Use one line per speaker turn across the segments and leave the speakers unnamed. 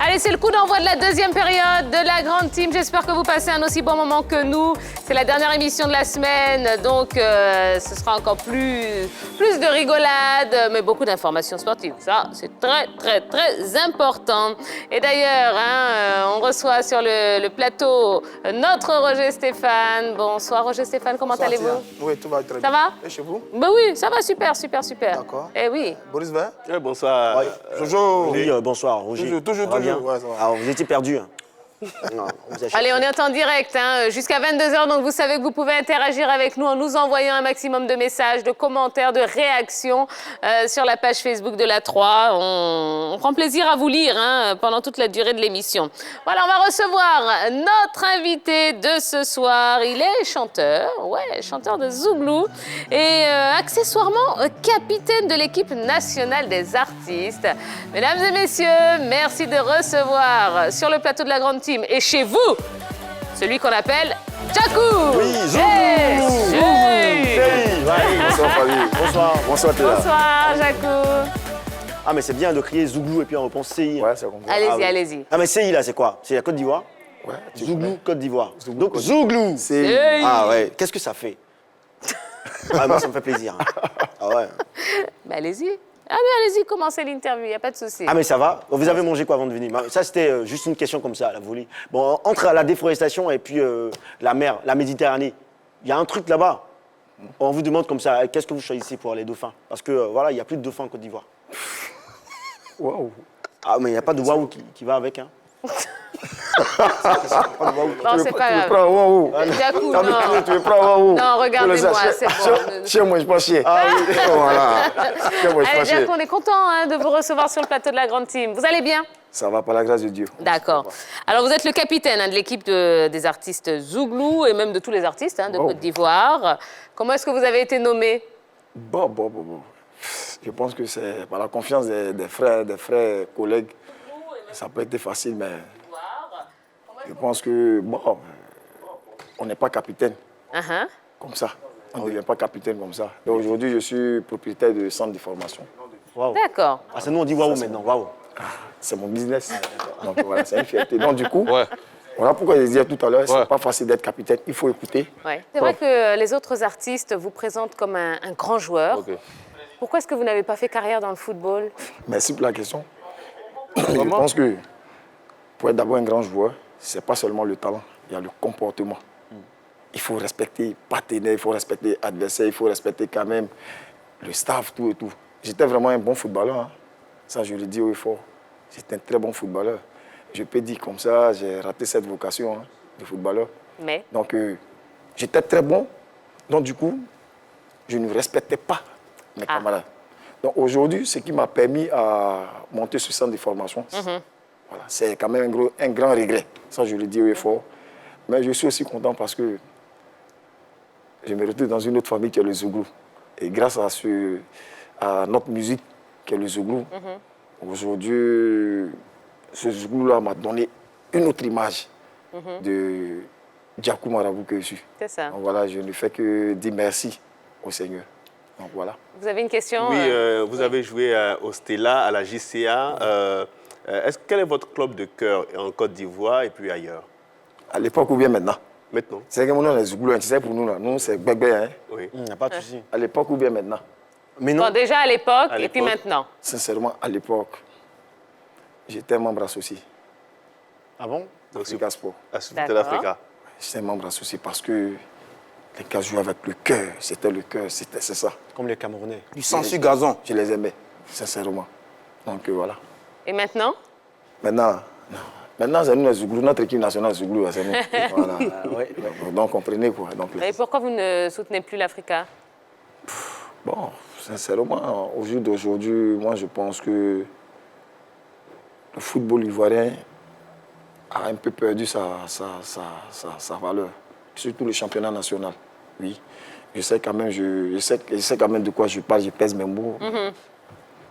Allez, c'est le coup d'envoi de la deuxième période de la grande team. J'espère que vous passez un aussi bon moment que nous. C'est la dernière émission de la semaine, donc ce sera encore plus de rigolade, mais beaucoup d'informations sportives. Ça, c'est très, très, très important. Et d'ailleurs, on reçoit sur le plateau notre Roger Stéphane. Bonsoir Roger Stéphane, comment allez-vous?
Oui, tout va très bien.
Ça va?
Et chez vous?
Ben oui, ça va, super, super, super.
D'accord.
Eh oui.
Boris Vert?
Oui, bonsoir.
Oui. Jojo.
Oui, bonsoir, Roger.
Toujours. Ouais, ça va.
Alors, vous étiez perdu. Non,
Allez, on est en direct jusqu'à 22h, donc vous savez que vous pouvez interagir avec nous en nous envoyant un maximum de messages, de commentaires, de réactions sur la page Facebook de la 3. On prend plaisir à vous lire pendant toute la durée de l'émission. Voilà, on va recevoir notre invité de ce soir. Il est chanteur, chanteur de Zouglou et accessoirement capitaine de l'équipe nationale des artistes. Mesdames et messieurs, merci de recevoir sur le plateau de la Grande Team et chez vous, celui qu'on appelle Djakou.
Oui, Zouglou.
Bonsoir, Fabien. Bonsoir, Théa.
Bonsoir, Djakou.
Ah, mais c'est bien de crier Zouglou et puis on repense CI.
Ouais, c'est comme ça.
Allez-y,
oui.
allez-y.
Ah, mais CI, là, c'est quoi? C'est la Côte d'Ivoire?
Ouais, tu
Zouglou,
connais.
Côte d'Ivoire.
Zouglou,
Donc,
Côte
Zouglou.
C'est...
Ah, ouais. Qu'est-ce que ça fait? Ah, moi, ça me fait plaisir. Ah, ouais.
Ben, allez-y. Ah, mais allez-y, commencez l'interview, il n'y a pas de souci.
Ah, mais ça va? Vous avez mangé quoi avant de venir? Ça, c'était juste une question comme ça, la volée. Bon, entre la déforestation et puis la mer, la Méditerranée, il y a un truc là-bas. On vous demande comme ça, qu'est-ce que vous choisissez pour les dauphins? Parce que, voilà, il n'y a plus de dauphins en Côte d'Ivoire.
Waouh.
Ah, mais il n'y a pas de waouh qui va avec, hein?
Bon, c'est pas
Tu me
grave.
prends waouh.
Djakou,
Ah,
non.
mais tu me prends waouh.
Non, regardez-moi, c'est bon.
Chien, moi, je pense chier. Ah oui, voilà. Chien, moi, je
Allez,
pense chier.
Djakou, on est content de vous recevoir sur le plateau de la Grande Team. Vous allez bien?
Ça va, par la grâce de Dieu.
D'accord. Alors, vous êtes le capitaine de l'équipe des artistes Zouglou et même de tous les artistes de
Wow.
Côte d'Ivoire. Comment est-ce que vous avez été nommé?
Bon. Je pense que c'est par la confiance des frères, collègues. Ça peut être facile, mais je pense que, bon, on n'est pas capitaine comme ça. On ne devient pas capitaine comme ça. Donc aujourd'hui, je suis propriétaire de centre de formation.
Waouh.
D'accord.
Ah, c'est nous, on dit waouh maintenant, waouh.
C'est mon business. Donc voilà, c'est une fierté. Donc du coup, voilà pourquoi je disais tout à l'heure, c'est pas facile d'être capitaine. Il faut écouter.
Ouais. C'est vrai que les autres artistes vous présentent comme un grand joueur.
Ok.
Pourquoi est-ce que vous n'avez pas fait carrière dans le football?
Merci pour la question. Je pense que pour être d'abord un grand joueur, ce n'est pas seulement le talent, il y a le comportement. Il faut respecter le partenaire, il faut respecter l'adversaire, il faut respecter quand même le staff, tout et tout. J'étais vraiment un bon footballeur. Hein. Ça, je le dis haut et fort. J'étais un très bon footballeur. Je peux dire comme ça, j'ai raté cette vocation de footballeur.
Mais
Donc, j'étais très bon. Donc, du coup, je ne respectais pas mes camarades. Donc, aujourd'hui, ce qui m'a permis à monter ce centre de formation, voilà, c'est quand même un grand regret. Ça, je le dis haut et fort. Mais je suis aussi content parce que je me retrouve dans une autre famille qui est le Zouglou. Et grâce à notre musique qui est le Zouglou, aujourd'hui, ce Zouglou-là m'a donné une autre image de Djakou Marabout que je suis.
c'est ça.
Donc voilà, je ne fais que dire merci au Seigneur. Donc voilà.
Vous avez une question?
Oui, vous avez joué au Stella, à la JCA. Quel est votre club de cœur en Côte d'Ivoire et puis ailleurs?
À l'époque ou bien maintenant?
Maintenant?
C'est que mon nom est Zouglou, tu sais, pour nous, là. Nous, c'est Gbegbe. Hein.
Oui.
Il n'y a pas de souci.
À l'époque ou bien maintenant?
Mais non.
Bon, déjà à l'époque
À
et puis
l'époque.
maintenant.
Sincèrement, à l'époque, j'étais membre associé.
Ah bon?
Donc,
Africa Sport.
à Super
D'accord.
Africa.
J'étais membre associé parce que les gars jouaient avec le cœur. C'était le cœur, c'est ça.
Comme les Camerounais.
Du sang sur gazon. Je les aimais, sincèrement. Donc voilà.
Et maintenant?
Maintenant, non. Maintenant, c'est nous les Zouglou, notre équipe nationale Zouglou, c'est nous. Voilà. Donc comprenez quoi. Donc,
Et pourquoi vous ne soutenez plus l'Africa?
bon, sincèrement, au jour d'aujourd'hui, moi je pense que le football ivoirien a un peu perdu sa valeur. Surtout le championnat national. Oui. Je sais quand même, je sais quand même de quoi je parle, je pèse mes mots.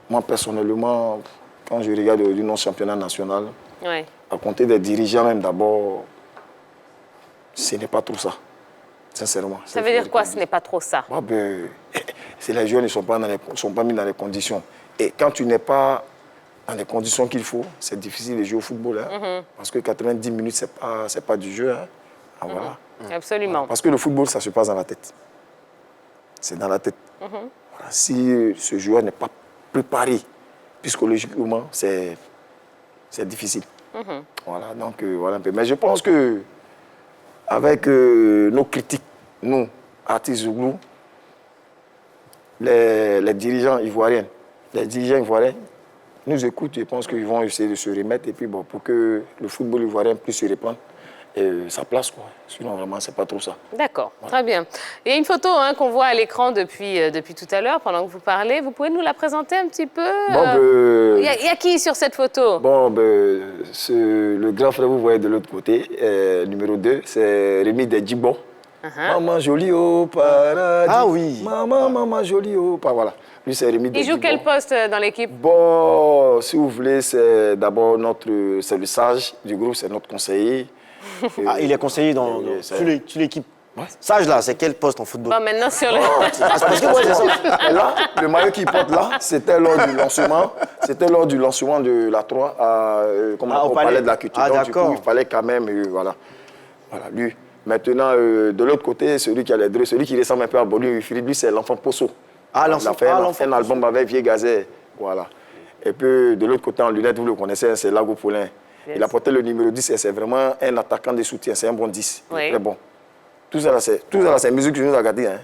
Moi, personnellement, quand je regarde aujourd'hui notre championnat national,
Ouais.
à compter des dirigeants même d'abord, ce n'est pas trop ça. Sincèrement.
Ça veut dire quoi, ce n'est pas trop ça?
Ah ben, si les joueurs ne sont pas mis dans les conditions. Et quand tu n'es pas dans les conditions qu'il faut. C'est difficile de jouer au football, hein, parce que 90 minutes, c'est pas du jeu. Hein. Ah, voilà.
Absolument.
Parce que le football, ça se passe dans la tête. C'est dans la tête. Voilà. Si ce joueur n'est pas préparé, psychologiquement, c'est difficile. Voilà, donc voilà un peu. Mais je pense que avec nos critiques, nous, artistes Zouglou, les dirigeants ivoiriens, nous écoutent. Je pense qu'ils vont essayer de se remettre et puis bon, pour que le football ivoirien puisse se reprendre sa place, quoi. Sinon, vraiment, c'est pas trop ça.
D'accord, très bien. Il y a une photo hein, qu'on voit à l'écran depuis tout à l'heure, pendant que vous parlez. Vous pouvez nous la présenter un petit peu? Il y a qui sur cette photo?
Bon, le grand frère, vous voyez de l'autre côté, numéro 2, c'est Rémi Dedjibo. Maman jolie au paradis.
Ah oui.
Maman jolie au paradis. Voilà. Lui, c'est Rémi Dedjibo.
Il joue quel poste dans l'équipe?
Bon, si vous voulez, c'est d'abord le sage du groupe, c'est notre conseiller.
Ah, il est conseiller dans toute l'équipe. Ouais. Sage, là, c'est quel poste en football?
Bon, maintenant sur le...
parce que, ouais, c'est ça. Et là, le maillot qu'il porte là, c'était lors du lancement de la 3 au palais de la culture.
Ah,
donc, du coup,
d'accord.
il fallait quand même, voilà, lui. Maintenant, de l'autre côté, celui qui a les droits, celui qui ressemble un peu à Bolu Philippe, lui, c'est l'enfant Posso.
Ah, l'enfant.
Il a fait un album avec Vieux Gazet, voilà. Et puis, de l'autre côté, en lunettes, vous le connaissez, c'est Lago Paulin. Yes. Il a porté le numéro 10 et c'est vraiment un attaquant de soutien, c'est un bon 10. Oui. Très bon. Tout ça, c'est musique que je nous ai gardé. Hein.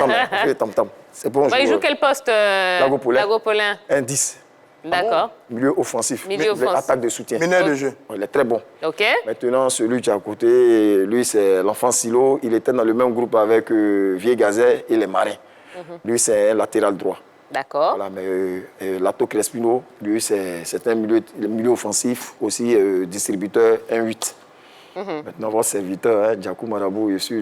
On fait tam-tam. C'est bon.
Il joue quel poste, Lago Paulin?
Un 10.
D'accord.
Milieu offensif. Attaque de soutien.
Meneur de jeu.
Il est très bon.
OK.
Maintenant, celui qui est à côté, lui, c'est l'enfant Silo. Il était dans le même groupe avec Vieux Gazet et les Marins. Lui, c'est un latéral droit.
D'accord.
Voilà, mais Lato Crespino, lui, c'est un milieu offensif, aussi distributeur 1-8. Maintenant, votre serviteur, hein, Djakou Marabou, je suis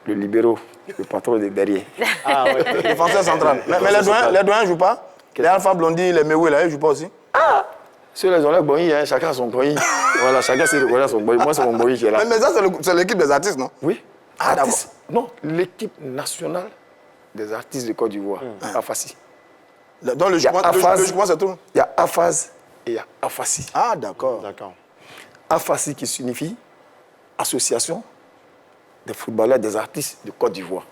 le libéraux, le patron des derrière.
Ah oui, défenseur central. Mais les doyens ne jouent pas? Les Alpha Blondie, les Mewé, là, ils ne jouent pas aussi?
Ah! Ceux là, ils ont leur boy, hein, chacun a son boy. Voilà, chacun son boy. Moi, c'est mon boy qui est là.
Mais ça, c'est l'équipe des artistes, non?
Oui.
Ah, d'accord.
Non, l'équipe nationale des artistes de Côte d'Ivoire, AFASI.
Donc le jugement, c'est tout?
Il y a AFAS et il y a AFASI.
Ah, d'accord.
AFASI qui signifie Association des footballeurs des artistes de Côte d'Ivoire.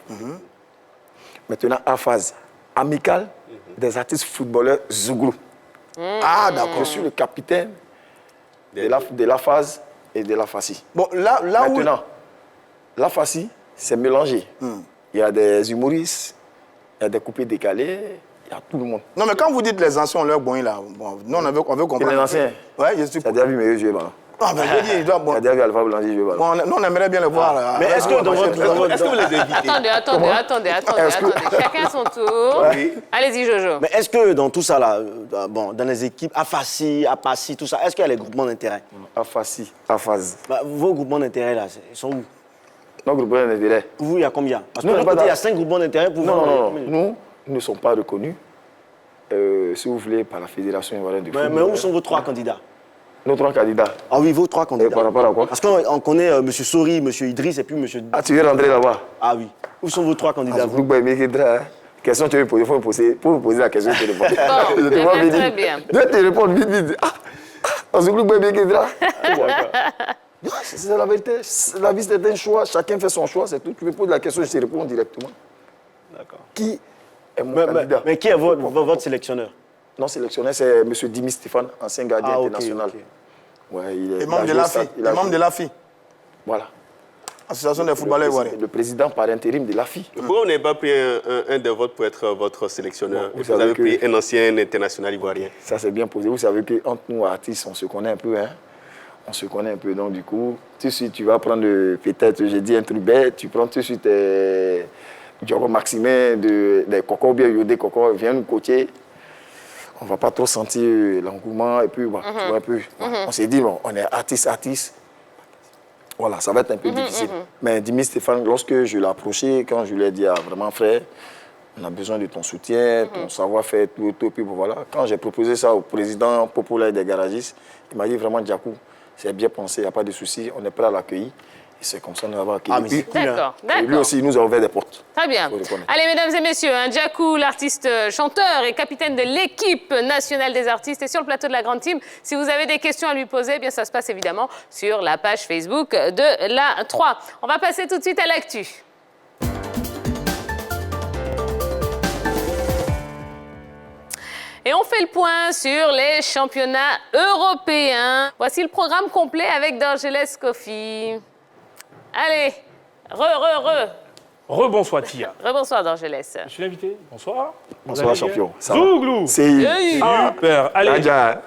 Maintenant, AFAS, Amicale des artistes footballeurs Zouglou.
Ah, d'accord.
Je suis le capitaine de l'AFAS et de l'AFASI.
Bon, là
maintenant, l'AFASI, c'est mélangé. Il y a des humoristes, il y a des coupés décalés, il y a tout le monde.
Non, mais quand vous dites les anciens ont leur bon là, bon, nous, on veut comprendre.
Les anciens?
Oui, je suis...
Ça a déjà vu mes yeux jouer, là.
Ah, ben je dis, il doit...
Ça a déjà vu Alpha Blondie jouer, là.
Bon, nous, on aimerait bien le voir, là.
Mais est-ce que dans votre...
Est-ce que vous les invitez?
Attendez. Chacun son tour. Oui. Allez-y, Jojo.
Mais est-ce que dans tout ça, là, bon, dans les équipes, AFASI, APASI, tout ça, est-ce qu'il y a les groupements d'intérêt?
AFASI, AFAS.
Vos groupements d'intérêt, là, ils sont où?
Nos groupements d'intérêt.
Vous, il y a combien? Parce que côté, il y a 5 groupements d'intérêt pour vous.
Non. Nous ne sommes pas reconnus, si vous voulez, par la Fédération ivoirienne de football.
Mais où sont vos 3 candidats?
Nos 3 candidats.
Ah oui, vos 3 candidats.
Et par rapport à quoi?
Parce qu'on connaît M. Sori, M. Idriss et puis M.
Ah, tu veux rentrer là-bas?
Ah oui. Où sont vos 3 candidats?
Ah, question tu veux poser, pour me poser la question, je te réponds.
Bon, très bien.
Je vais te répondre vite. C'est la vérité. La vie, c'est un choix. Chacun fait son choix, c'est tout. Tu me poses la question, je te réponds directement.
D'accord.
Qui est mon candidat?
Mais qui est votre sélectionneur?
Non, sélectionneur, c'est M. Dimi Stéphane, ancien gardien international.
Okay.
Ouais, il est
membre de l'AFI. Membre de l'AFI.
Voilà.
Association des footballeurs ivoiriens.
Le président par intérim de l'AFI.
Pourquoi on n'a pas pris un des vôtres pour être votre sélectionneur? Vous avez pris un ancien international ivoirien.
Ça, c'est bien posé. Vous savez qu'entre nous, artistes, on se connaît un peu. Hein? On se connaît un peu. Donc, du coup, tout de suite, tu vas prendre peut-être, j'ai dit un truc bête, tu prends tout de suite Diogo Maximin, des Coco, bien Yodé Coco, viens nous coacher. On ne va pas trop sentir l'engouement. Et puis, bon, tu vois un peu. On s'est dit, bon, on est artiste. Voilà, ça va être un peu difficile. Mais Dimi Stéphane, lorsque je l'ai approché, quand je lui ai dit, vraiment frère, on a besoin de ton soutien, ton savoir-faire, tout, et puis voilà. Quand j'ai proposé ça au président populaire des garagistes, il m'a dit vraiment, Djakou, c'est bien pensé, il n'y a pas de souci, on est prêt à l'accueillir. C'est comme ça, là-bas.
Ah, mais c'est cool, hein.
D'accord,
Lui
d'accord.
aussi, il nous a ouvert des portes.
Très bien.
Faut le connaître.
Allez, mesdames et messieurs, Djakou, l'artiste chanteur et capitaine de l'équipe nationale des artistes, est sur le plateau de la Grande Team. Si vous avez des questions à lui poser, eh bien, ça se passe évidemment sur la page Facebook de la 3. On va passer tout de suite à l'actu. Et on fait le point sur les championnats européens. Voici le programme complet avec Dorgelès Kofi. Allez,
Rebonsoir Tia.
rebonsoir Dorgelès.
Je suis l'invité. Bonsoir.
Bonsoir,
Vous allez
champion.
bien
Ça va?
Zouglou.
C'est...
Hey.
Super. Allez,
Nadja.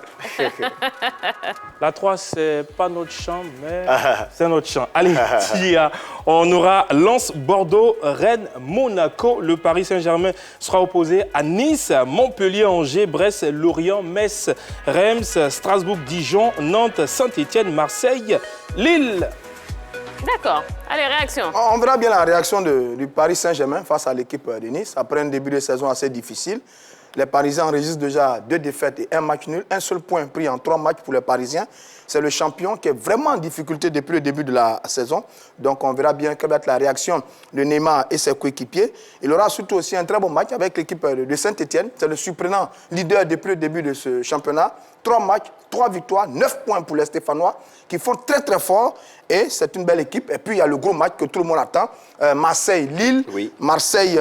la 3, c'est pas notre champ, mais c'est notre champ. Allez, Tia. On aura Lens, Bordeaux, Rennes, Monaco. Le Paris Saint-Germain sera opposé à Nice, Montpellier, Angers, Brest, Lorient, Metz, Reims, Strasbourg, Dijon, Nantes, Saint-Étienne, Marseille, Lille.
D'accord. Allez, réaction.
On verra bien la réaction du Paris Saint-Germain face à l'équipe de Nice. Après un début de saison assez difficile, les Parisiens enregistrent déjà 2 défaites et 1 match nul. Un seul point pris en 3 matchs pour les Parisiens. C'est le champion qui est vraiment en difficulté depuis le début de la saison. Donc on verra bien quelle va être la réaction de Neymar et ses coéquipiers. Il aura surtout aussi un très bon match avec l'équipe de Saint-Étienne. C'est le surprenant leader depuis le début de ce championnat. 3 matchs, 3 victoires, 9 points pour les Stéphanois qui font très très fort. Et c'est une belle équipe. Et puis il y a le gros match que tout le monde attend. Marseille-Lille.
Oui.
Marseille...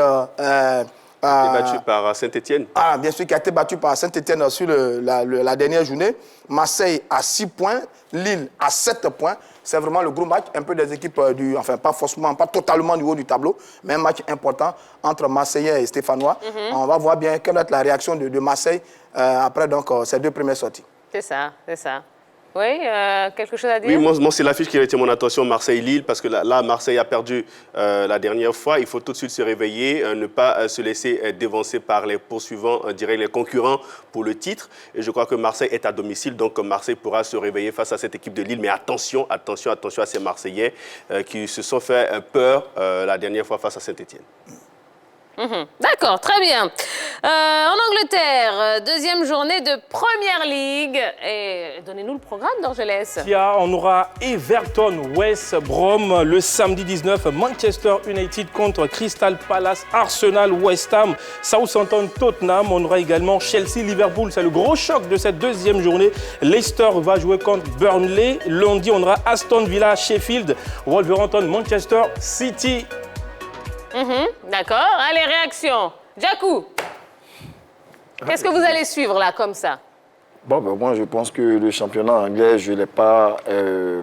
Battu par Saint-Étienne.
Ah, bien sûr, qui a été battu par Saint-Étienne sur la dernière journée. Marseille à 6 points, Lille à 7 points. C'est vraiment le gros match, un peu des équipes enfin pas forcément, pas totalement du haut du tableau, mais un match important entre Marseillais et Stéphanois. On va voir bien quelle va être la réaction de Marseille après donc, ces 2 premières sorties.
C'est ça, c'est ça. Oui, quelque chose à dire?
Oui, moi c'est l'affiche qui retient mon attention, Marseille-Lille, parce que là, Marseille a perdu la dernière fois. Il faut tout de suite se réveiller, ne pas se laisser dévancer par les poursuivants, les concurrents pour le titre. Et je crois que Marseille est à domicile, donc Marseille pourra se réveiller face à cette équipe de Lille. Mais attention à ces Marseillais qui se sont fait peur la dernière fois face à Saint-Étienne.
D'accord, très bien. En Angleterre, 2e journée de Première Ligue. Et donnez-nous le programme, Dorgelès.
Tia, on aura Everton, West Brom le samedi 19, Manchester United contre Crystal Palace, Arsenal, West Ham, Southampton, Tottenham. On aura également Chelsea, Liverpool. C'est le gros choc de cette 2e journée. Leicester va jouer contre Burnley. Lundi, on aura Aston Villa, Sheffield, Wolverhampton, Manchester City.
D'accord. Allez, réaction. Djakou, qu'est-ce que vous allez suivre là, comme ça?
Bon, ben, moi, je pense que le championnat anglais, je ne l'ai pas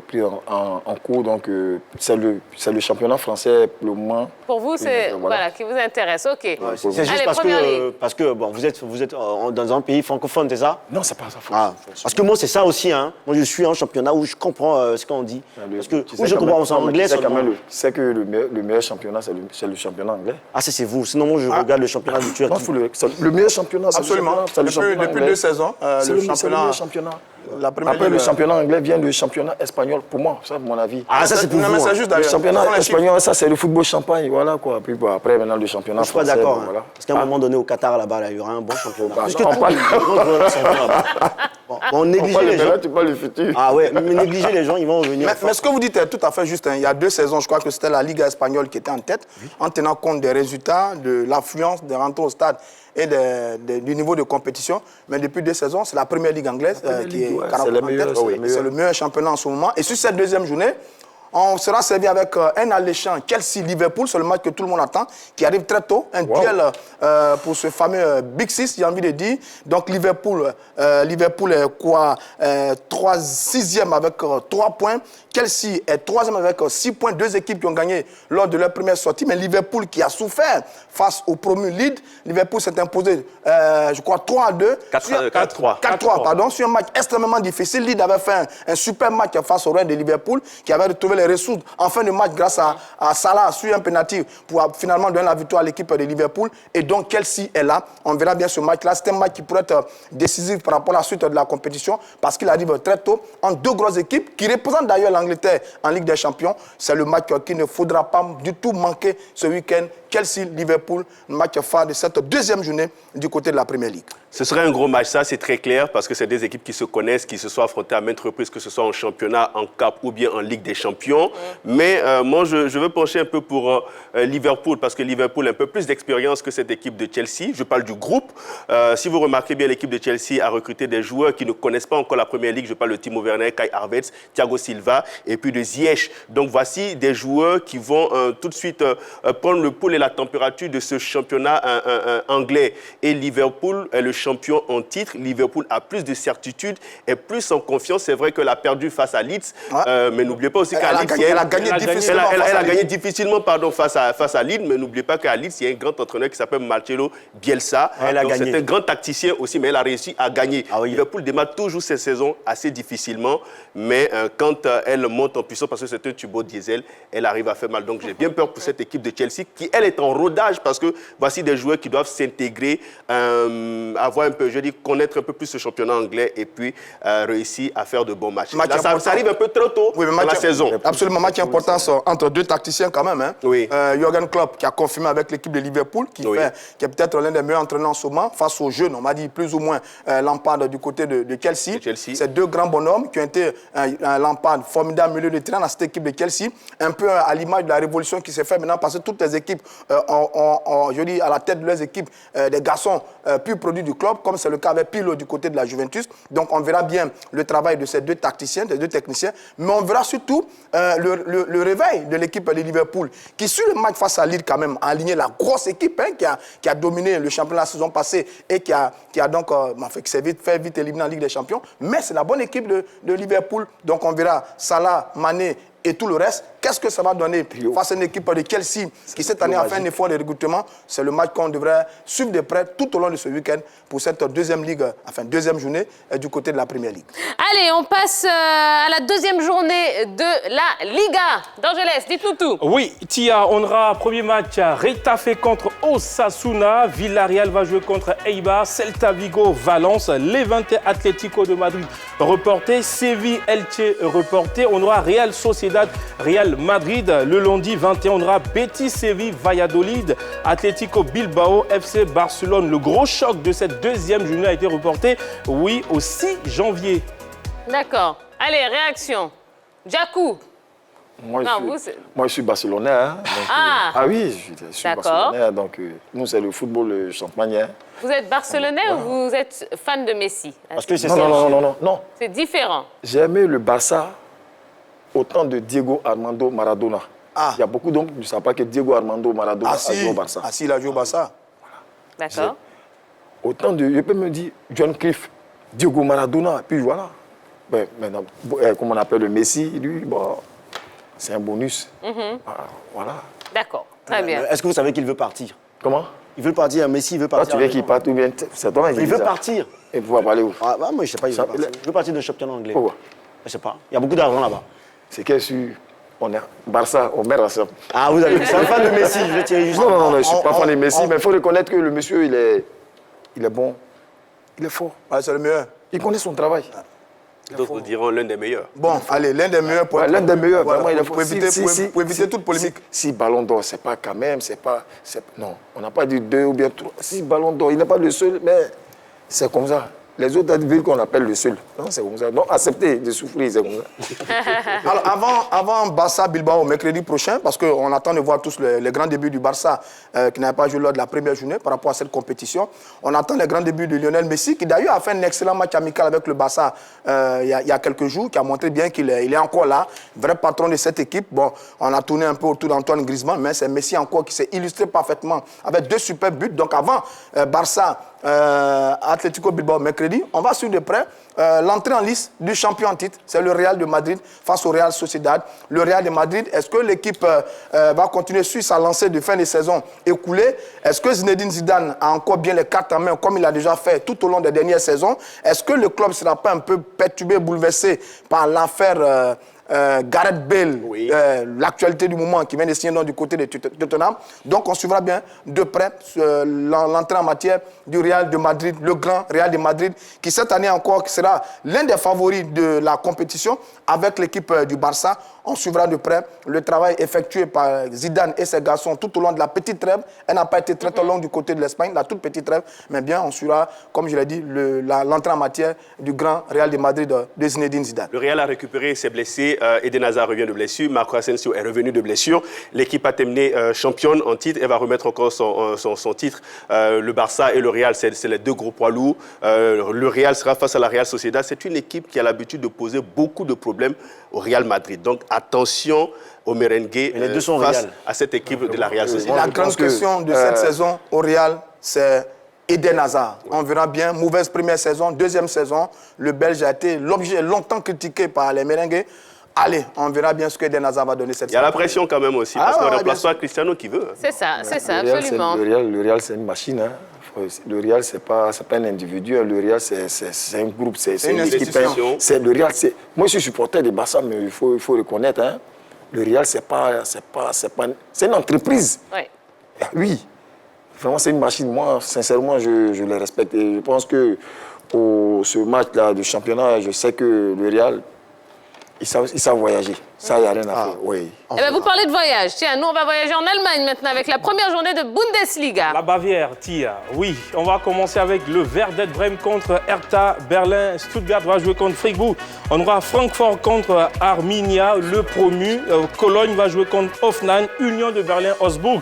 pris en cours. Donc, c'est le championnat français, pour le moment.
Pour vous, c'est
voilà.
voilà, qui vous intéresse. OK.
Ouais, c'est juste
Allez,
parce
Première
que,
Ligue.
bon, vous êtes dans un pays francophone, c'est ça?
Non, c'est pas ça.
Ah, parce que moi, c'est ça aussi. Hein. Moi, je suis en championnat où je comprends ce qu'on dit. Parce que où je comprends en anglais,
c'est quand
seulement.
même tu sais que le meilleur championnat, c'est le championnat anglais.
Ah, ça, c'est vous. Sinon, moi, je regarde le championnat du Turc.
Non, le meilleur championnat, c'est
Absolument.
le championnat
Depuis
anglais.
2 saisons,
C'est
le
le meilleur championnat.
La première
Après,
ligue,
le championnat anglais vient du championnat espagnol, pour moi, ça, mon avis.
Ah, ça, c'est pour
Non,
vous.
mais c'est
hein.
juste
Le
d'ailleurs.
championnat
Ce sont les chiffres.
espagnol, ça, c'est le football champagne, voilà quoi. Puis bon, après, maintenant, le championnat
Je suis pas
français,
d'accord.
bon,
Hein.
voilà.
Parce qu'à un moment donné, au Qatar, là-bas, là, il y aura un bon championnat. Parce que
on
tous
parle-
les gros joueurs sont là-bas. Bon, on néglige les gens.
tu parles du futur.
Ah ouais, mais négliger les gens, ils vont revenir.
Mais ce que vous dites est tout à fait juste. Hein. Il y a 2 saisons, je crois que c'était la Ligue espagnole qui était en tête, en tenant compte des résultats, de l'affluence des rentrées au stade et du niveau de compétition. Mais depuis 2 saisons, c'est la première Ligue anglaise qui est
ouais,
carrément
c'est
en
le meilleur,
tête.
c'est le meilleur.
C'est le meilleur championnat en ce moment. Et sur cette 2e journée, on sera servi avec un alléchant Chelsea-Liverpool, c'est le match que tout le monde attend, qui arrive très tôt. Un duel pour ce fameux Big Six, j'ai envie de dire. Donc Liverpool est quoi 6e avec 3 points. Chelsea est 3e avec 6 points. 2 équipes qui ont gagné lors de leur première sortie. Mais Liverpool qui a souffert face au promu Leeds. Liverpool s'est imposé, je crois, 3-2.
4-3.
4-3, pardon, sur un match extrêmement difficile. Leeds avait fait un super match face au Real de Liverpool, qui avait retrouvé les ressources en fin de match grâce à Salah sur un penalty pour finalement donner la victoire à l'équipe de Liverpool. Et donc Chelsea est là. On verra bien ce match-là. C'est un match qui pourrait être décisif par rapport à la suite de la compétition parce qu'il arrive très tôt en 2 grosses équipes qui représentent d'ailleurs l'Angleterre en Ligue des Champions. C'est le match qu'il ne faudra pas du tout manquer ce week-end. Chelsea-Liverpool, match phare de cette deuxième journée du côté de la Premier League.
Ce serait un gros match, ça c'est très clair, parce que c'est des équipes qui se connaissent, qui se sont affrontées à maintes reprises, que ce soit en championnat, en Cup ou bien en Ligue des Champions. Mais moi, je veux pencher un peu pour Liverpool, parce que Liverpool a un peu plus d'expérience que cette équipe de Chelsea. Je parle du groupe. Si vous remarquez bien, l'équipe de Chelsea a recruté des joueurs qui ne connaissent pas encore la Première Ligue. Je parle de Timo Werner, Kai Havertz, Thiago Silva et puis de Ziyech. Donc voici des joueurs qui vont tout de suite prendre le pouls et la température de ce championnat anglais. Et Liverpool est le champion en titre. Liverpool a plus de certitude et plus en confiance. C'est vrai qu'elle a perdu face à Leeds, mais n'oubliez pas aussi qu'à Leeds,
elle a gagné difficilement.
Elle a gagné difficilement face à Leeds, mais n'oubliez pas qu'à Leeds, il y a un grand entraîneur qui s'appelle Marcelo Bielsa. C'est un grand tacticien aussi, mais elle a réussi à gagner.
Ah oui.
Liverpool démarre toujours ses saisons assez difficilement, mais quand elle monte en puissance, parce que c'est un turbo diesel, elle arrive à faire mal. Donc j'ai bien peur pour cette équipe de Chelsea, qui elle est en rodage, parce que voici des joueurs qui doivent s'intégrer, avoir un peu, je dis, connaître un peu plus ce championnat anglais et puis réussir à faire de bons matchs. Là, ça arrive un peu trop tôt dans la saison.
Absolument, match important entre deux tacticiens quand même. Hein.
Oui.
Jürgen Klopp qui a confirmé avec l'équipe de Liverpool, qui est peut-être l'un des meilleurs entraîneurs en ce moment, face aux jeunes, on m'a dit plus ou moins Lampard du côté de Chelsea. C'est deux grands bonhommes qui ont été Lampard, formidable milieu de terrain dans cette équipe de Chelsea, un peu à l'image de la révolution qui s'est faite maintenant, parce que toutes les équipes je dis à la tête de leurs équipes, des garçons purs produits du club, comme c'est le cas avec Pirlo du côté de la Juventus. Donc on verra bien le travail de ces deux tacticiens, des deux techniciens, mais on verra surtout le réveil de l'équipe de Liverpool, qui sur le match face à Lille quand même a aligné la grosse équipe qui a dominé le championnat la saison passée et qui a donc qui s'est fait vite éliminer en Ligue des Champions. Mais c'est la bonne équipe de Liverpool. Donc on verra Salah, Mané et tout le reste. Qu'est-ce que ça va donner face à une équipe de Chelsea qui cette année a fait un effort de recrutement? C'est le match qu'on devrait suivre de près tout au long de ce week-end pour cette deuxième journée du côté de la Premier League.
Allez, on passe à la deuxième journée de la Liga. D'Angeles, dites-nous tout.
Oui, Tia, on aura premier match Retafe contre Osasuna, Villarreal va jouer contre Eibar, Celta Vigo, Valence, Levante Atlético de Madrid reporté, Séville Elche reporté, on aura Real Sociedad, Real Madrid, le lundi 21, on aura Betis Séville, Valladolid, Atlético Bilbao, FC Barcelone. Le gros choc de cette deuxième journée a été reporté, oui, au 6 janvier.
D'accord. Allez, réaction. Djakou.
Moi, je suis barcelonais. Hein, donc, oui, je suis barcelonais. Donc, nous, c'est le football champagnien.
Vous êtes barcelonais ou vous êtes fan de Messi?
Parce que c'est
non.
C'est différent.
J'ai aimé le Barça au temps de Diego Armando Maradona. Il y a beaucoup d'hommes qui ne savent pas que Diego Armando Maradona a joué au Barça.
Il a joué au Barça.
D'accord.
Autant de, je peux me dire, John Cliff, Diego Maradona, puis voilà. Ben, maintenant, comme on appelle le Messi, lui, bon, c'est un bonus. Voilà.
D'accord, très bien.
Est-ce que vous savez qu'il veut partir?
Comment?
Il veut partir, Messi veut partir.
Tu veux qu'il parte ou bien c'est toi qui
Il veut partir.
Et pouvoir parler où?
Moi, je ne sais pas, il veut partir de championnat anglais.
Pourquoi?
Je ne sais pas. Il y a beaucoup d'argent là-bas.
C'est qu'elle sur on est Barça, on met ensemble.
Ah, vous avez c'est un fan de Messi, je vais tirer juste.
Non, je ne suis pas fan de Messi, mais il faut reconnaître que le monsieur, il est bon, il est fort.
C'est le meilleur.
Il connaît son travail.
D'autres diront l'un des meilleurs.
Bon, allez, l'un des meilleurs.
L'un des meilleurs, vraiment, il est fort.
Pour éviter toute polémique.
Si Ballon d'Or, c'est pas quand même, non, on n'a pas dit 2 ou bien 3. Si Ballon d'Or, il n'est pas le seul, mais c'est comme ça. Les autres villes qu'on appelle le seul. Non, c'est comme ça. Donc, acceptez de souffrir, c'est comme ça.
Alors, avant Barça-Bilbao, mercredi prochain, parce qu'on attend de voir tous les grands débuts du Barça qui n'avaient pas joué lors de la première journée par rapport à cette compétition. On attend les grands débuts de Lionel Messi, qui d'ailleurs a fait un excellent match amical avec le Barça il y a quelques jours, qui a montré bien qu'il est encore là, vrai patron de cette équipe. Bon, on a tourné un peu autour d'Antoine Griezmann, mais c'est Messi encore qui s'est illustré parfaitement avec 2 super buts. Donc avant Barça, Atlético Bilbao mercredi, on va suivre de près l'entrée en liste du champion en titre, c'est le Real de Madrid face au Real Sociedad. Le Real de Madrid, est-ce que l'équipe va continuer sur sa lancée de fin de saison écoulée? Est-ce que Zinedine Zidane a encore bien les cartes en main comme il a déjà fait tout au long des dernières saisons? Est-ce que le club ne sera pas un peu perturbé, bouleversé par l'affaire Gareth Bale,
Oui.
l'actualité du moment qui vient de signer du côté de Tottenham. Donc on suivra bien de près l'entrée en matière du Real de Madrid, le grand Real de Madrid, qui cette année encore sera l'un des favoris de la compétition avec l'équipe du Barça. On suivra de près le travail effectué par Zidane et ses garçons tout au long de la petite trêve. Elle n'a pas été très longue du côté de l'Espagne, la toute petite trêve, mais bien on suivra, comme je l'ai dit, l'entrée en matière du grand Real de Madrid de Zinedine Zidane.
Le Real a récupéré ses blessés. Eden Hazard revient de blessure. Marco Asensio est revenu de blessure. L'équipe a terminé championne en titre et va remettre encore son titre. Le Barça et le Real, c'est les deux gros poids lourds. Le Real sera face à la Real Sociedad. C'est une équipe qui a l'habitude de poser beaucoup de problèmes au Real Madrid. Donc attention aux merengues
les deux sont
face
Real.
à cette équipe de la Real Sociedad.
La grande question de cette saison au Real, c'est Eden Hazard. On verra bien. Mauvaise première saison, deuxième saison. Le Belge a été l'objet longtemps critiqué par les merengues. Allez, on verra bien ce que Eden Hazard va donner cette saison.
Il y a la pression quand même aussi, parce qu'on ne
ouais,
remplace
bien
pas Cristiano qui veut.
C'est ça, absolument.
Le Real, c'est une machine. Hein. Le Real, ce n'est pas un individu. Le Real, c'est un groupe, c'est une équipe.
institution.
Le Real, moi, je suis supporter de Barça, mais il faut reconnaître. Hein, le Real, c'est une entreprise.
Ouais.
Oui. Vraiment, c'est une machine. Moi, sincèrement, je les respecte. Et je pense que ce match-là du championnat, je sais que le Real, ils savent voyager. Ça, il n'y a rien à faire. Oui.
Eh ben, vous parlez de voyage. Tiens, nous, on va voyager en Allemagne maintenant avec la première journée de Bundesliga.
La Bavière, Tia. Oui, on va commencer avec le Werder Bremen contre Hertha Berlin. Stuttgart va jouer contre Fribourg. On aura Francfort contre Arminia, le promu. Cologne va jouer contre Hoffenheim. Union de Berlin-Augsbourg.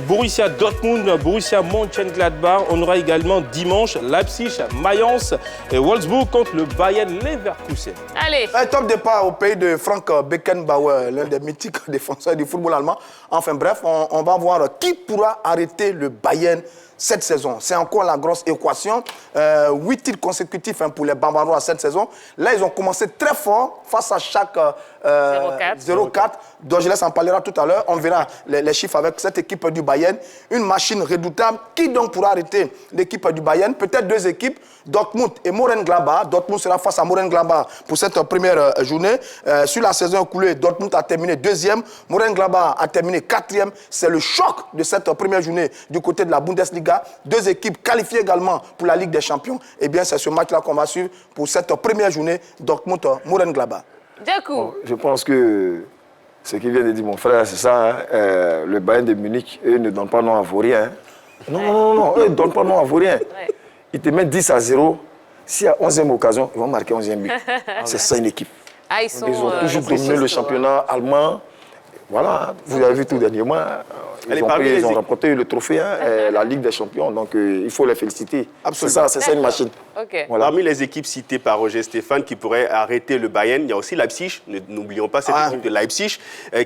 Borussia Dortmund, Borussia Mönchengladbach. On aura également dimanche Leipzig, Mayence et Wolfsburg contre le Bayern Leverkusen.
Allez.
Un top départ au pays de Frank Beckenbauer, l'un des mythiques défenseurs du football allemand. Enfin bref, on va voir qui pourra arrêter le Bayern cette saison. C'est encore la grosse équation. 8 titres consécutifs pour les Bavarois cette saison. Là, ils ont commencé très fort face à chaque 0-4. Donc, je laisse en parler tout à l'heure. On verra les chiffres avec cette équipe du Bayern. Une machine redoutable. Qui donc pourra arrêter l'équipe du Bayern? Peut-être deux équipes, Dortmund et Mönchengladbach. Dortmund sera face à Mönchengladbach pour cette première journée. Sur la saison écoulée, Dortmund a terminé 2e. Mönchengladbach a terminé 4e. C'est le choc de cette première journée du côté de la Bundesliga. Deux équipes qualifiées également pour la Ligue des Champions. Eh bien, c'est ce match-là qu'on va suivre pour cette première journée Dortmund-Mönchengladbach.
Diakou.
Je pense que ce qu'il vient de dire mon frère, c'est ça. Hein. Le Bayern de Munich, eux ne donnent pas nom à Vaurien. Hein. Non, eux ne donnent pas nom à Vaurien.
Ouais.
Ils te mettent 10-0. Si à 11e occasion, ils vont marquer 11e but. C'est ça une équipe.
Ah,
Ils ont toujours dominé le championnat allemand. Voilà, vous avez vu tout dernièrement. Ils ont remporté le trophée, la Ligue des Champions. Donc, il faut les féliciter. C'est ça une machine.
Okay.
Voilà.
Parmi les équipes citées par Roger Stéphane qui pourraient arrêter le Bayern, il y a aussi Leipzig. N'oublions pas cette équipe de Leipzig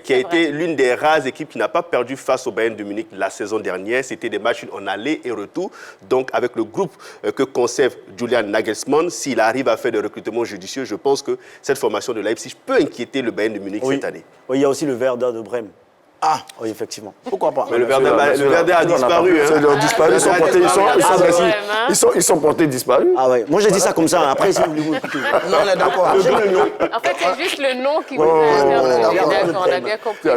qui a été l'une des rares équipes qui n'a pas perdu face au Bayern de Munich la saison dernière. C'était des matchs en aller et retour. Donc, avec le groupe que conserve Julian Nagelsmann, s'il arrive à faire des recrutements judicieux, je pense que cette formation de Leipzig peut inquiéter le Bayern de Munich cette année.
Oui, il y a aussi le Werder de Bremen.
Ah,
oui, effectivement.
Pourquoi pas?
Mais le Werder a disparu.
Ils ont disparu, ils sont portés disparus.
Ah ouais, moi j'ai dit ça comme ça, après si vous voulez écouter.
Non, on est d'accord.
En fait, c'est juste le nom qui vous a D'accord, on a bien compris.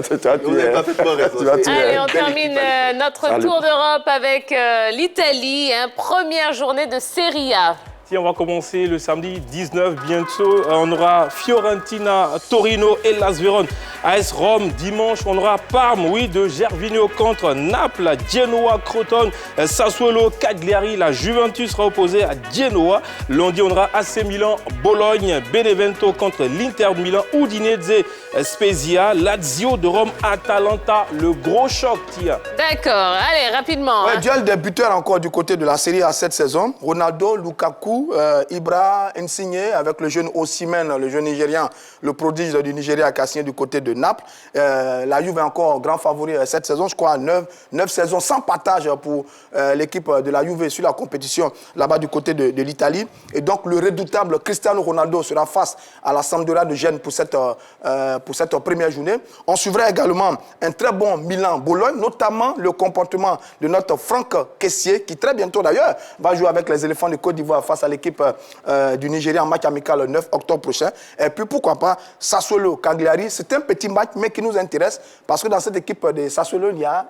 Vous n'avez pas fait raison.
Allez, on termine notre tour d'Europe avec l'Italie. Première journée de Serie A.
On va commencer le samedi 19 bientôt. On aura Fiorentina, Torino et Las Vérone. AS Rome, dimanche, on aura Parme, de Gervinho contre Naples, Genoa, Crotone, Sassuolo, Cagliari. La Juventus sera opposée à Genoa. Lundi, on aura AC Milan, Bologne, Benevento contre l'Inter de Milan, Udinese, Spezia, Lazio de Rome, Atalanta. Le gros choc, Tia.
D'accord, allez, rapidement.
Ouais, duel des buteurs encore du côté de la Serie A cette saison. Ronaldo, Lukaku, Ibra, Insigne, avec le jeune Osimhen, le jeune Nigérian, le prodige du Nigeria qui a signé du côté de Naples. La Juve est encore grand favori cette saison, je crois, 9 saisons sans partage pour l'équipe de la Juve sur la compétition là-bas du côté de l'Italie. Et donc, le redoutable Cristiano Ronaldo sera face à la Sampdoria de Gênes pour cette première journée. On suivra également un très bon Milan-Bologne, notamment le comportement de notre Franck Kessié, qui très bientôt d'ailleurs va jouer avec les éléphants de Côte d'Ivoire face à à l'équipe du Nigeria en match amical le 9 octobre prochain. Et puis pourquoi pas Sassuolo, Cagliari. C'est un petit match, mais qui nous intéresse parce que dans cette équipe de Sassuolo, il y a.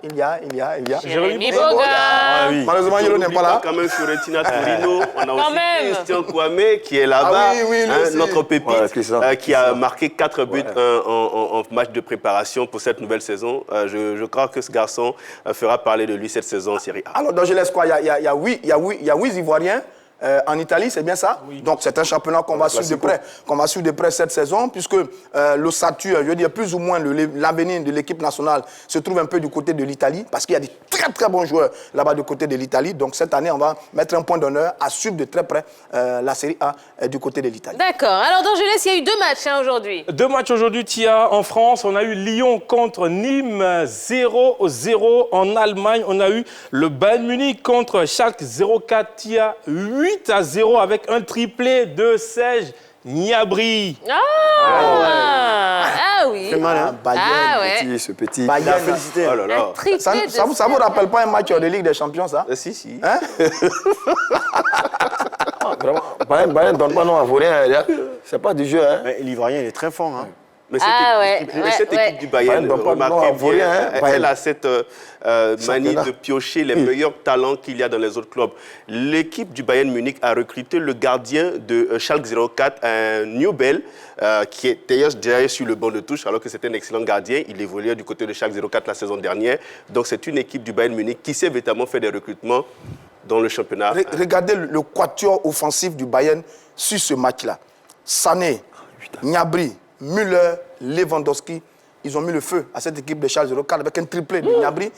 Jérémy Boga.
Ah oui.
Malheureusement, Yolo n'est pas là.
Quand même Fiorentina Torino, on a
Quand
aussi
même.
Christian Kwame qui est là-bas,
Ah oui, oui, lui aussi.
notre pépite,
Ouais, Christian.
qui a marqué 4 buts en match de préparation pour cette nouvelle saison. Je crois que ce garçon fera parler de lui cette saison en Série A.
Alors, donc je laisse quoi? Il y a 8 Ivoiriens en Italie, c'est bien ça? Oui. Donc, c'est un championnat qu'on va suivre de près cette saison, puisque l'ossature, je veux dire, plus ou moins l'avenir de l'équipe nationale se trouve un peu du côté de l'Italie, parce qu'il y a des très, très bons joueurs là-bas du côté de l'Italie. Donc, cette année, on va mettre un point d'honneur à suivre de très près la Série A du côté de l'Italie.
D'accord. Alors, dans Jeunesse, il y a eu 2 matchs aujourd'hui.
2 matchs aujourd'hui, Tia. En France, on a eu Lyon contre Nîmes, 0-0. En Allemagne, on a eu le Bayern Munich contre Schalke 04, Tia, 8-0 avec un triplé de Serge Gnabry.
Ah oui.
C'est mal, hein?
Ah ouais.
Ce petit.
Bayern,
Félicité.
Oh là là.
Un triplé
ça
de
vous rappelle pas un match de Ligue des Champions, ça?
Si.
Hein?
Vraiment, Bayern ne donne pas non à rien. C'est pas du jeu. Hein.
Mais l'Ivoirien, il est très fort. Hein.
Mais cette
ouais.
équipe du Bayern,
Bayern,
remarquez
non,
bien,
hein,
elle a cette manie
Championnat.
de piocher les meilleurs talents qu'il y a dans les autres clubs. L'équipe du Bayern Munich a recruté le gardien de Schalke 04, un Newbel, qui est d'ailleurs déjà sur le banc de touche, alors que c'était un excellent gardien. Il évoluait du côté de Schalke 04 la saison dernière. Donc c'est une équipe du Bayern Munich qui sait véritablement faire des recrutements dans le championnat.
Regardez le quatuor offensif du Bayern sur ce match-là. Sané, Gnabry, Müller, Lewandowski, ils ont mis le feu à cette équipe de Schalke 04 avec un triplé de Gnabry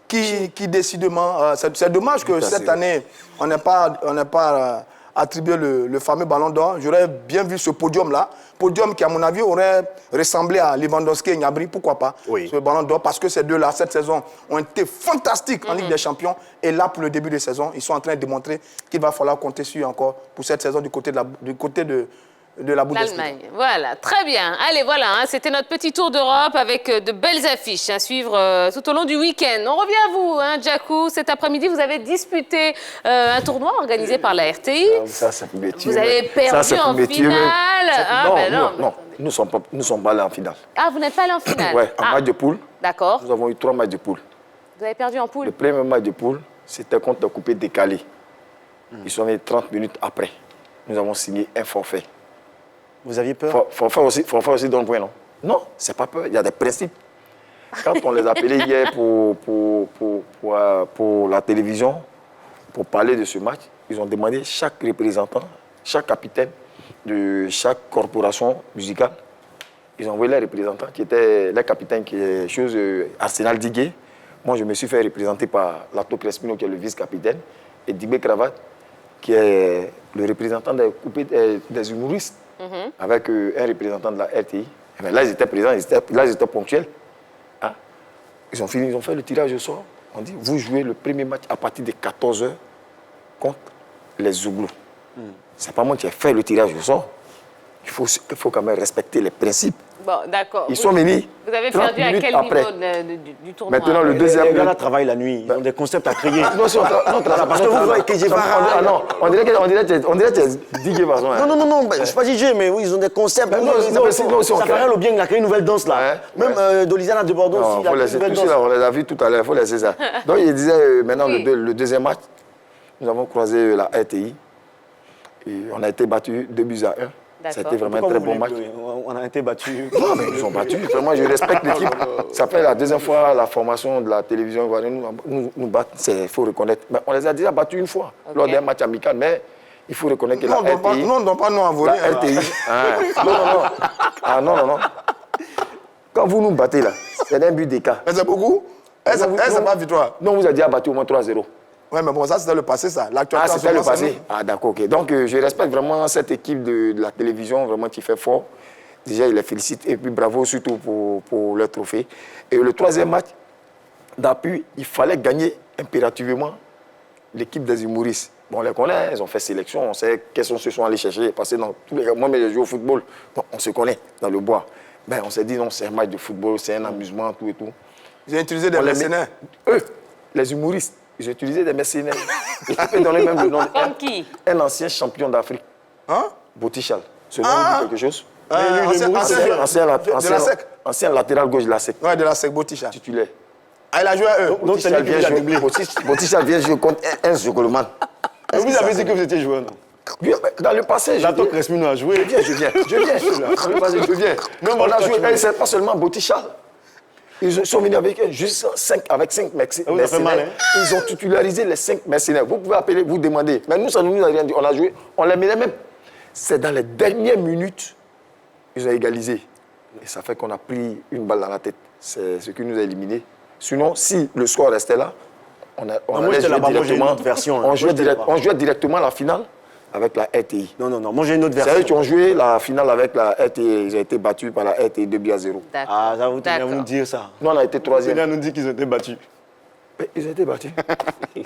qui décidément... c'est dommage que cette année, on n'ait pas attribué le fameux ballon d'or. J'aurais bien vu ce podium-là. Podium qui, à mon avis, aurait ressemblé à Lewandowski et Gnabry. Pourquoi pas?
Oui.
Ce ballon d'or, parce que ces deux-là, cette saison, ont été fantastiques en Ligue des Champions. Et là, pour le début de saison, ils sont en train de démontrer qu'il va falloir compter sur encore pour cette saison du côté de la Bundesliga.
L'Allemagne. Voilà, très bien. Allez, voilà, hein, c'était notre petit tour d'Europe avec de belles affiches à suivre tout au long du week-end. On revient à vous, hein, Djakou. Cet après-midi, vous avez disputé un tournoi organisé par la RTI.
Ça, c'est métier.
Vous avez perdu en finale.
Non, nous ne sommes pas allés en finale.
Ah, vous n'êtes pas allé en finale?
Ouais, en match de poule,
D'accord.
nous avons eu 3 matchs de poule.
Vous avez perdu en poule?
Le premier match de poule, c'était contre le coupé décalé. Ils sont venus 30 minutes après. Nous avons signé un forfait.
Vous aviez peur?
Forfait aussi donne point, non? Non, c'est pas peur, il y a des principes. Quand on les appelait hier pour la télévision, pour parler de ce match, ils ont demandé chaque représentant, chaque capitaine de chaque corporation musicale. Ils ont envoyé les représentants qui étaient les capitaines qui est chose Arsenal Digué. Moi, je me suis fait représenter par Lato Crespino, qui est le vice-capitaine, et Dibé Cravate, qui est le représentant des humoristes, avec un représentant de la RTI. Et bien là, ils étaient présents, ils étaient ponctuels. Hein? Ils ont fini, ils ont fait le tirage au sort. On dit, vous jouez le premier match à partir de 14h contre les Zouglous. C'est pas moi qui ai fait le tirage au sort. Il faut quand même respecter les principes.
Bon, d'accord.
Ils sont venus.
Vous avez
30
perdu à
minutes
quel
après.
niveau du tournoi?
Maintenant, le
Les
deuxième.
gars là travaillent la nuit. Ils ont des concepts à créer.
Non, si on
Parce que vous voyez que j'ai pas.
Ah non, on dirait que tu es digué par son.
Non, je ne suis pas DJ, mais oui, ils ont des concepts. Ça ferait le bien, il a créé une nouvelle danse là. Même Dolizana de Bordeaux aussi,
Il
il a
faut
créé une
laisser
nouvelle
tout ça,
danse.
on les a vus tout à l'heure, il faut laisser ça. Donc il disait maintenant
Oui.
le deuxième match, nous avons croisé la RTI et on a été battus 2-1. C'était vraiment un très bon match.
On a été battus.
Non, mais ils nous ont battus. Vraiment, je respecte l'équipe. Ça fait la deuxième fois la formation de la télévision ivoirienne nous battre. Il faut reconnaître. Mais on les a déjà battus une fois lors d'un match amical, mais il faut reconnaître que la RTI.
Non, on ne donne pas non à voler.
La RTI. Non. Ah non. Quand vous nous battez là, c'est un but d'écart.
Mais c'est beaucoup. C'est pas victoire.
Non, vous avez déjà battu au moins 3-0.
Oui, mais bon, ça, c'était le passé, ça.
Ah, c'était le passé. Ah, d'accord, ok. Donc, je respecte vraiment cette équipe de la télévision, vraiment, qui fait fort. Déjà, je les félicite. Et puis, bravo surtout pour leur trophée. Et le troisième match d'appui, il fallait gagner impérativement l'équipe des humoristes. Bon, on les connaît, ils ont fait sélection, on sait quels se sont allés chercher. Parce que dans tous les cas, moi, je joue au football, bon, on se connaît dans le bois. Ben, on s'est dit, non, c'est un match de football, c'est un amusement, tout et tout.
Ils ont utilisé des mercenaires.
Eux, les humoristes, Ils utilisaient des mercenaires. Et je peux donner même le nom
Comme qui?
un ancien champion d'Afrique,
Hein?
Botichal. Ce nom vous dit quelque chose? Ancien latéral gauche de la SEC.
Ouais, de la SEC Boticha.
Titulaire.
Ah, il a joué à eux.
Donc, c'est lui qui vous a doublé.
Botichal vient jouer contre un Zogoleman.
Vous avez dit que vous étiez joueur, non?
Dans le passé, je
J'attends que Resmino a joué.
je viens. Dans le passé, je viens.
Non,
On a
toi,
joué,
tu veux.
c'est pas seulement Botichal. Ils sont venus avec juste 5 mercenaires.
vous avez fait mal, hein?
Ils ont titularisé les 5 mercenaires. Vous pouvez appeler, vous demander. Mais nous, ça ne nous a rien dit. On a joué, on les menait même. C'est dans les dernières minutes, ils ont égalisé. Et ça fait qu'on a pris une balle dans la tête. C'est ce qui nous a éliminés. Sinon, si le score restait là, on
moi,
allait
j'étais
jouer
là-bas, moi, j'ai une
directement.
autre version, hein.
On
Moi,
jouait
j'étais là-bas.
on jouait directement la finale avec la RTI.
Non, moi j'ai une autre
C'est eux
version.
qui ont joué la finale avec la RTI. Ils ont été battus par la RTI 2-0.
D'accord.
Ah, ça vous tenez à
D'accord.
nous dire ça.
Nous, on a été
Vous tenez à
troisième.
nous dire qu'ils ont été battus.
Mais ils ont été battus.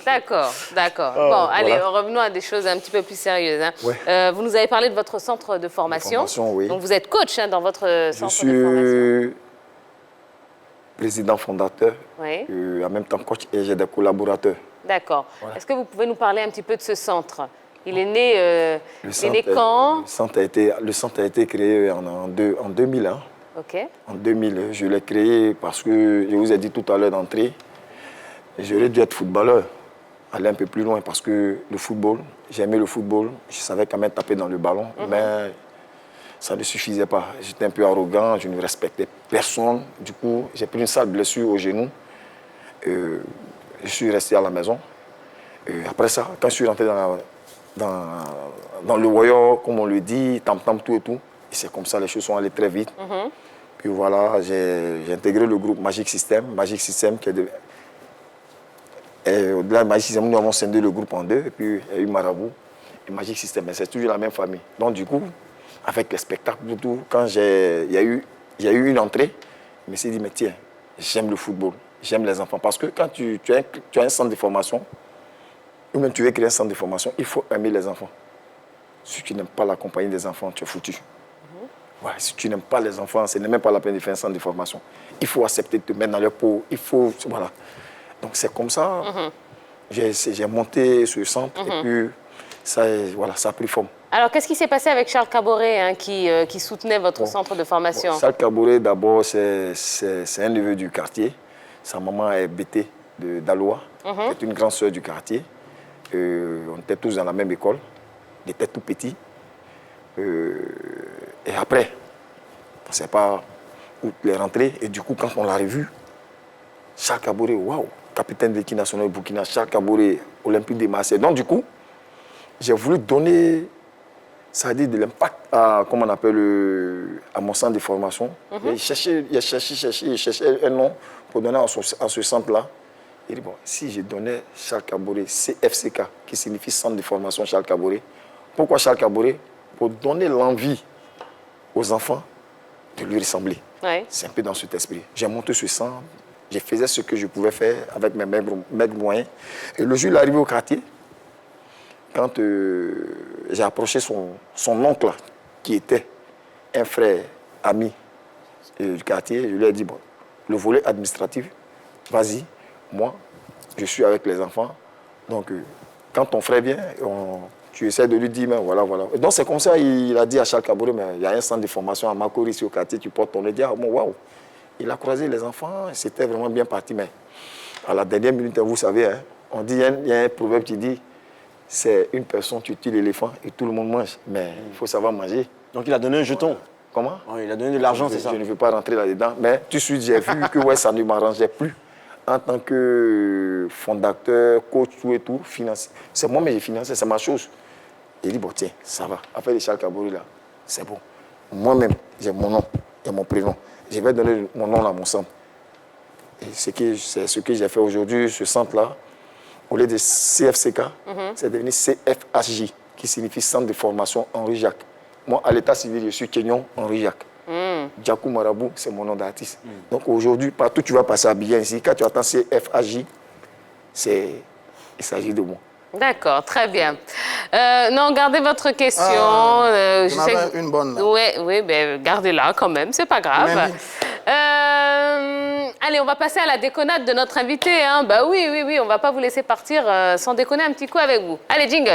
D'accord. Bon, allez, revenons à des choses un petit peu plus sérieuses. Hein.
Ouais.
Vous nous avez parlé de votre centre de formation.
Oui.
Donc, vous êtes coach dans votre
Je
centre de formation.
suis président fondateur,
Oui,
en même temps coach, et j'ai des collaborateurs.
d'accord. Est-ce que vous pouvez nous parler un petit peu de ce centre? Il est né, quand?
Le centre a été créé en 2000. Hein.
Ok.
En 2000, je l'ai créé parce que, je vous ai dit tout à l'heure d'entrée, j'aurais dû être footballeur, aller un peu plus loin parce que le football, j'aimais le football, je savais quand même taper dans le ballon, mais ça ne suffisait pas. J'étais un peu arrogant, je ne respectais personne. Du coup, j'ai pris une sale blessure au genou. Je suis resté à la maison. Après ça, quand je suis rentré dans le royaume, comme on le dit, tam-tam, tout et tout, et c'est comme ça, les choses sont allées très vite. Puis voilà, j'ai intégré le groupe Magic System. Magic System qui est de... Et au-delà de Magic System, nous avons scindé le groupe en deux. Et puis, il y a eu Marabout et Magic System. Mais c'est toujours la même famille. Donc, du coup, avec les spectacles, tout, quand il y a eu une entrée, je me suis dit, mais tiens, j'aime le football, j'aime les enfants. Parce que quand tu as un centre de formation, ou même tu veux créer un centre de formation, il faut aimer les enfants. Si tu n'aimes pas la compagnie des enfants, tu es foutu. Ouais, si tu n'aimes pas les enfants, ce n'est même pas la peine de faire un centre de formation. Il faut accepter de te mettre dans leur peau. Il faut... Voilà. Donc c'est comme ça. J'ai monté ce centre et puis ça, voilà, ça a pris forme.
Alors, qu'est-ce qui s'est passé avec Charles Caboret, hein, qui soutenait votre centre de formation?
Charles Caboret, d'abord, c'est un neveu du quartier. Sa maman est Bété d'Alois, qui est une grande sœur du quartier. On était tous dans la même école. Il était tout petit. Et après, on ne sait pas où il est rentré. Et du coup, quand on l'a revu, Charles Caboret, waouh, capitaine de l'équipe nationale Burkina, Charles Caboret, Olympique de Marseille. Donc, du coup, j'ai voulu donner, ça veut dire de l'impact à, comment on appelle, à mon centre de formation. Il cherchait un nom pour donner à ce centre-là. Il dit, bon, si je donnais Charles Caboret, CFCK, qui signifie Centre de formation Charles Caboret, pourquoi Charles Caboret? Pour donner l'envie aux enfants de lui ressembler.
Ouais.
C'est un peu dans cet esprit. J'ai monté ce centre, je faisais ce que je pouvais faire avec mes maigres moyens. Et le jour où il est arrivé au quartier, quand j'ai approché son oncle, qui était un frère ami du quartier, je lui ai dit, bon, le volet administratif, vas-y, moi, je suis avec les enfants. Donc, quand ton frère vient, tu essaies de lui dire, mais voilà. Et donc, c'est comme ça, il a dit à Charles Caboret, mais il y a un centre de formation à Makori, ici au quartier, tu portes ton nez. Ah, bon, waouh. Il a croisé les enfants, c'était vraiment bien parti. Mais à la dernière minute, vous savez, hein, on dit, il y a un proverbe qui dit, c'est une personne, tu tues l'éléphant et tout le monde mange. Mais il faut savoir manger.
Donc il a donné un jeton.
Comment?
Oh, il a donné de l'argent, c'est ça.
Je ne veux pas rentrer là-dedans. Mais tout de suite, j'ai vu que ouais, ça ne m'arrangeait plus. En tant que fondateur, coach, tout et tout, financier. C'est moi, mais j'ai financé, c'est ma chose. Il dit, bon, tiens, ça va. Après les Charles Caboret, là, c'est bon. Moi-même, j'ai mon nom et mon prénom. Je vais donner mon nom à mon centre. Et c'est ce que j'ai fait aujourd'hui, ce centre-là. Au lieu de CFCK, c'est devenu CFHJ, qui signifie Centre de formation Henri Jacques. Moi, à l'état civil, je suis Kenyon Henri Jacques. Djakou Marabout, c'est mon nom d'artiste. Donc aujourd'hui, partout tu vas passer à bien ici, quand tu attends CFHJ, il s'agit de moi.
D'accord, très bien. Non, gardez votre question.
J'en avais une bonne, là.
Oui, ben, gardez-la quand même, c'est pas grave. Allez, on va passer à la déconnade de notre invité. Hein. Bah oui, on va pas vous laisser partir sans déconner un petit coup avec vous. Allez, jingle.